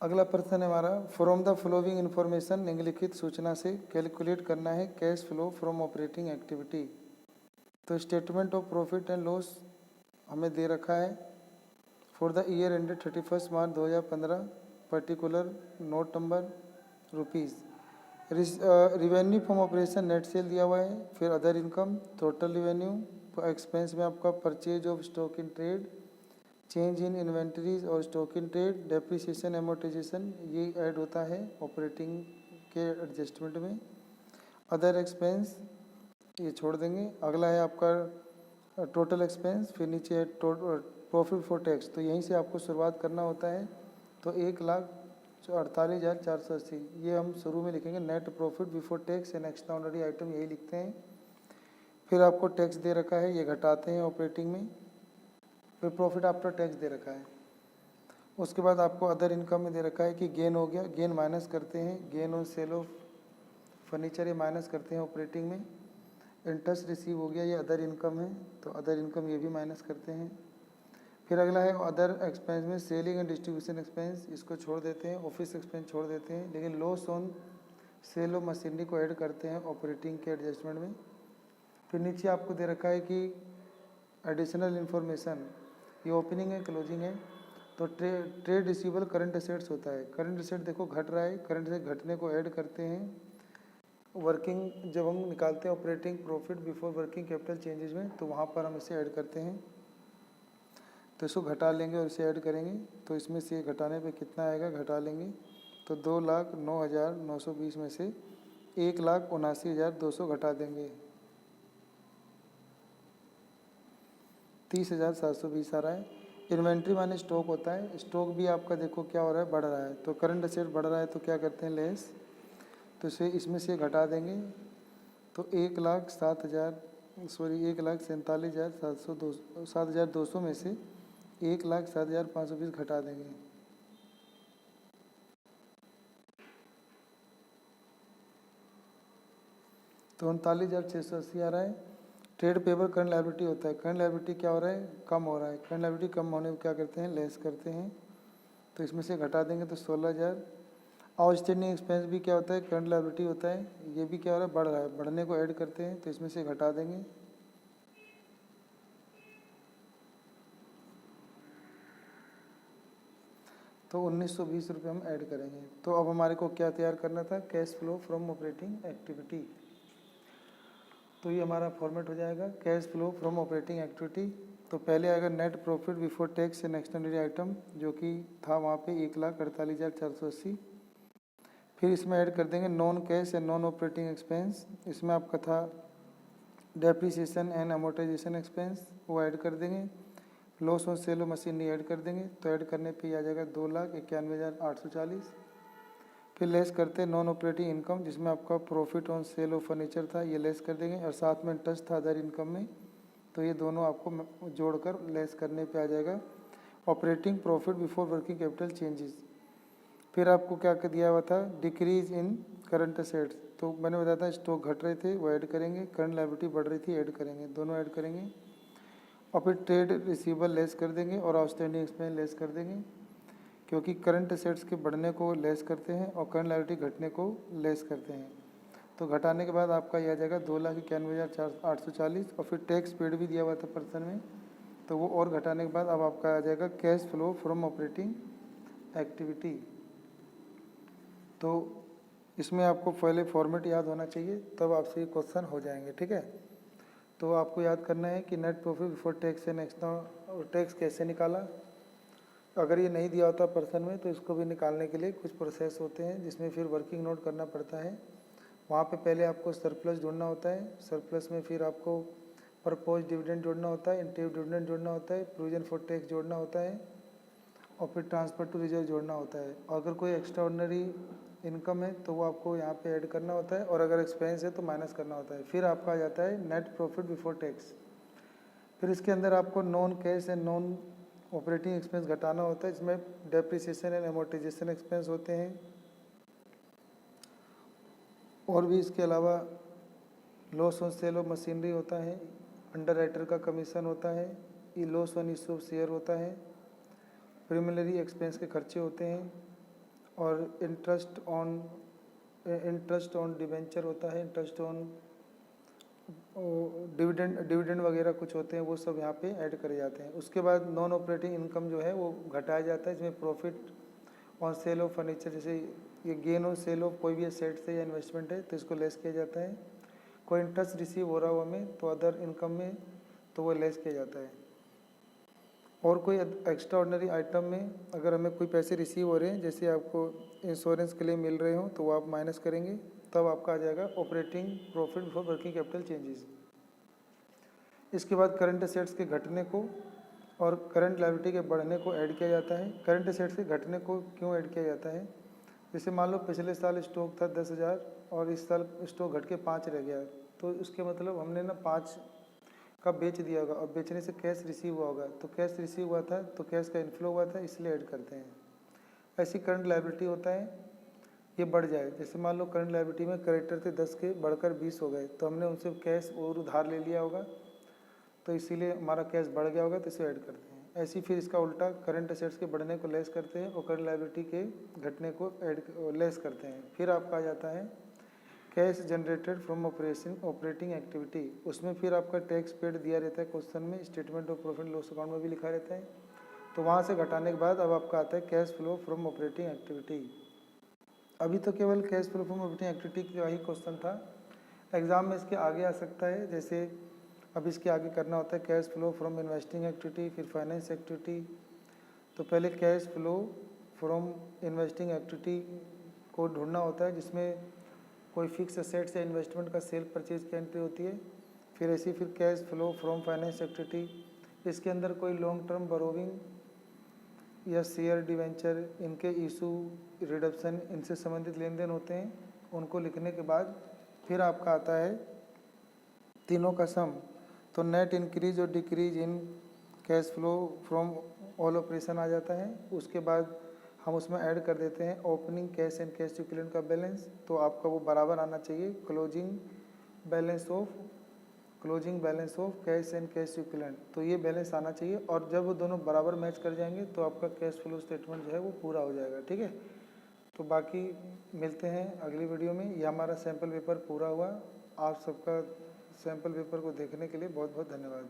अगला प्रश्न है हमारा, फ्रॉम द फॉलोइंग इन्फॉर्मेशन, निम्नलिखित सूचना से कैलकुलेट करना है cash flow from operating activity. तो statement of profit and loss हमें दे रखा है for the year ended 31 March 2015, particular note number rupees. Revenue from operation net sale दिया हुआ है, फिर other income, total revenue, expense में आपका purchase of stock in trade, change in inventories और stock in trade, depreciation amortisation, ये add होता है ऑपरेटिंग के एडजस्टमेंट में। अदर एक्सपेंस ये छोड़ देंगे। अगला है आपका टोटल एक्सपेंस, फिर नीचे है प्रॉफिट बिफोर टैक्स। तो यहीं से आपको शुरुआत करना होता है। तो 1,48,480 ये हम शुरू में लिखेंगे। Net profit before tax and extraordinary item यही लिखते हैं। फिर आपको टैक्स दे रखा है, ये घटाते हैं ऑपरेटिंग में। फिर प्रॉफिट आफ्टर टैक्स दे रखा है। उसके बाद आपको अदर इनकम में दे रखा है कि गेन हो गया, गेन माइनस करते हैं, gain on sale of furniture ये माइनस करते हैं ऑपरेटिंग में। इंटरेस्ट रिसीव हो गया, ये अदर इनकम है, तो अदर इनकम ये भी माइनस करते हैं। फिर अगला है अदर एक्सपेंस में सेलिंग एंड डिस्ट्रीब्यूशन एक्सपेंस, इसको छोड़ देते हैं, ऑफिस एक्सपेंस छोड़ देते हैं, लेकिन loss on sale of machinery को ऐड करते हैं ऑपरेटिंग के एडजस्टमेंट में। फिर नीचे आपको दे रखा है कि एडिशनल इन्फॉर्मेशन, ये ओपनिंग है क्लोजिंग है। तो ट्रेड रिसीवेबल करंट एसेट्स होता है। करंट एसेट देखो घट रहा है, करंट से घटने को ऐड करते हैं वर्किंग, जब हम निकालते हैं operating profit before working capital changes में, तो वहाँ पर हम इसे ऐड करते हैं। तो इसको घटा लेंगे और इसे ऐड करेंगे, तो इसमें से घटाने पे कितना आएगा, घटा लेंगे तो 2,09,920 में से 1,79,200 घटा देंगे, 30,720 आ रहा है। इन्वेंट्री माने स्टॉक होता है। स्टॉक भी आपका देखो क्या हो रहा है, बढ़ रहा है। तो करंट एसेट बढ़ रहा है तो क्या करते हैं, लेस, तो इसे इसमें से घटा देंगे। तो 1,47,700 में से 1,07,520 घटा देंगे। तो 39,680 आ रहा है। ट्रेड पेबल करंट लायबिलिटी होता है। करंट लायबिलिटी क्या हो रहा है, कम हो रहा है। करंट लायबिलिटी कम होने पर क्या करते हैं, लेस करते हैं। तो इसमें से घटा देंगे तो 16,000। आउटस्टैंडिंग एक्सपेंस भी क्या होता है, करंट लायबिलिटी होता है। ये भी क्या हो रहा है, बढ़ रहा है, बढ़ने को ऐड करते हैं, तो इसमें से घटा देंगे। तो 1,920 रुपये हम ऐड करेंगे। तो अब हमारे को क्या तैयार करना था, cash flow from operating activity. तो ये हमारा फॉर्मेट हो जाएगा, cash flow from operating activity. तो पहले आएगा net profit before tax and extraordinary item, जो कि था वहाँ पे 1,48,480। फिर इसमें ऐड कर देंगे non cash and non operating expense. इसमें आपका था डेप्रिसिएशन एंड अमोर्टाइजेशन एक्सपेंस, वो ऐड कर देंगे। Loss on sale of machinery add कर देंगे। तो ऐड करने पे आ जाएगा 2,91,840। फिर लेस करते हैं नॉन ऑपरेटिंग इनकम, जिसमें आपका profit on sale of furniture था, ये लेस कर देंगे। और साथ में इंटरेस्ट था अदर इनकम में, तो ये दोनों आपको जोड़कर लेस करने पे आ जाएगा operating profit before working capital changes. फिर आपको क्या दिया हुआ था, डिक्रीज इन करंट असेट्स। तो मैंने बताया था स्टॉक घट रहे थे, वो ऐड करेंगे। करंट लायबिलिटी बढ़ रही थी, ऐड करेंगे, दोनों ऐड करेंगे। और फिर ट्रेड रिसीवेबल लेस कर देंगे और आउटस्टैंडिंग एक्सपेंस लेस कर देंगे, क्योंकि करंट असेट्स के बढ़ने को लेस करते हैं और करंट लायबिलिटी घटने को लेस करते हैं। तो घटाने के बाद आपका यह आ जाएगा 2,91,840। और फिर टैक्स पेड भी दिया हुआ था पर्सन में, तो वो और घटाने के बाद अब आपका आ जाएगा cash flow from operating activity. तो इसमें आपको पहले फॉर्मेट याद होना चाहिए, तब आपसे ये क्वेश्चन हो जाएंगे, ठीक है। तो आपको याद करना है कि net profit before tax and extra tax कैसे निकाला। अगर ये नहीं दिया होता पर्सन में, तो इसको भी निकालने के लिए कुछ प्रोसेस होते हैं, जिसमें फिर वर्किंग नोट करना पड़ता है। वहाँ पे पहले आपको सरप्लस जोड़ना होता है। सरप्लस में फिर आपको प्रपोज डिविडेंड जोड़ना होता है, इंटीरियर डिविडेंड जोड़ना होता है, प्रोविजन फॉर टैक्स जोड़ना होता है, और फिर ट्रांसफर टू रिजर्व जोड़ना होता है। और अगर कोई एक्स्ट्रा ऑर्डिनरी इनकम है तो वो आपको यहाँ पे ऐड करना होता है, और अगर एक्सपेंस है तो माइनस करना होता है। फिर आपका आ जाता है नेट प्रॉफिट बिफोर टैक्स। फिर इसके अंदर आपको non cash and non operating expense घटाना होता है, इसमें डेप्रिसिएशन एंड अमोर्टाइजेशन एक्सपेंस होते हैं, और भी इसके अलावा loss on sale of machinery होता है, अंडर राइटर का कमीशन होता है, ये loss on issue of share होता है, प्रीलिमिनरी एक्सपेंस के खर्चे होते हैं, और इंटरेस्ट ऑन डिवेंचर होता है, इंटरेस्ट ऑन डिविडेंड वगैरह कुछ होते हैं, वो सब यहाँ पे ऐड करे जाते हैं। उसके बाद नॉन ऑपरेटिंग इनकम जो है वो घटाया जाता है, इसमें profit on sale of furniture, जैसे ये गेन ऑन सेल ऑफ कोई भी एसेट से या इन्वेस्टमेंट है तो इसको लेस किया जाता है। कोई इंटरेस्ट रिसीव हो रहा हो हमें तो अदर इनकम में तो वो लेस किया जाता है। और कोई एक्स्ट्रा ऑर्डिनरी आइटम में अगर हमें कोई पैसे रिसीव हो रहे हैं, जैसे आपको इंश्योरेंस के लिए मिल रहे हो, तो वो आप माइनस करेंगे, तब आपका आ जाएगा operating profit before working capital changes. इसके बाद करंट एसेट्स के घटने को और करंट लायबिलिटी के बढ़ने को ऐड किया जाता है। करंट एसेट्स के घटने को क्यों ऐड किया जाता है? जैसे मान लो पिछले साल स्टॉक था 10,000 और इस साल स्टॉक घट के 5 रह गया, तो उसके मतलब हमने ना 5 का बेच दिया होगा और बेचने से कैश रिसीव हुआ होगा, तो कैश रिसीव हुआ था तो कैश का इनफ्लो हुआ था, इसलिए ऐड करते हैं। ऐसी करंट लायबिलिटी होता है, ये बढ़ जाए, जैसे मान लो करंट लायबिलिटी में क्रेडिटर थे 10 के बढ़कर 20 हो गए, तो हमने उनसे कैश और उधार ले लिया होगा, तो इसीलिए हमारा कैश बढ़ गया होगा, तो इसे ऐड करते हैं। ऐसी फिर इसका उल्टा करंट एसेट्स के बढ़ने को लेस करते हैं और करंट लायबिलिटी के घटने को लेस करते हैं। फिर आपका आ जाता है cash generated from operating activity. उसमें फिर आपका टैक्स पेड दिया रहता है क्वेश्चन में, statement of profit loss account में भी लिखा रहता है, तो वहाँ से घटाने के बाद अब आपका आता है cash flow from operating activity. अभी तो केवल cash flow from operating activity का ही क्वेश्चन था, एग्जाम में इसके आगे आ सकता है, जैसे अब इसके आगे करना होता है cash flow from investing activity, फिर फाइनेंस एक्टिविटी। तो पहले cash flow from investing activity को ढूंढना होता है, जिसमें कोई फिक्स एसेट्स या इन्वेस्टमेंट का सेल परचेज की एंट्री होती है। फिर ऐसी फिर cash flow from finance activity, इसके अंदर कोई लॉन्ग टर्म बोरोविंग या शेयर डिवेंचर, इनके इशू रिडक्शन, इनसे संबंधित लेन देन होते हैं, उनको लिखने के बाद फिर आपका आता है तीनों का सम। तो नेट इंक्रीज और decrease in cash flow from all operation आ जाता है। उसके बाद हम उसमें ऐड कर देते हैं opening cash and cash equivalent का बैलेंस, तो आपका वो बराबर आना चाहिए closing balance of cash and cash equivalent, तो ये बैलेंस आना चाहिए। और जब वो दोनों बराबर मैच कर जाएंगे तो आपका कैश फ्लो स्टेटमेंट जो है वो पूरा हो जाएगा। ठीक है, तो बाकी मिलते हैं अगली वीडियो में। ये हमारा सैम्पल पेपर पूरा हुआ। आप सबका सैम्पल पेपर को देखने के लिए बहुत बहुत धन्यवाद।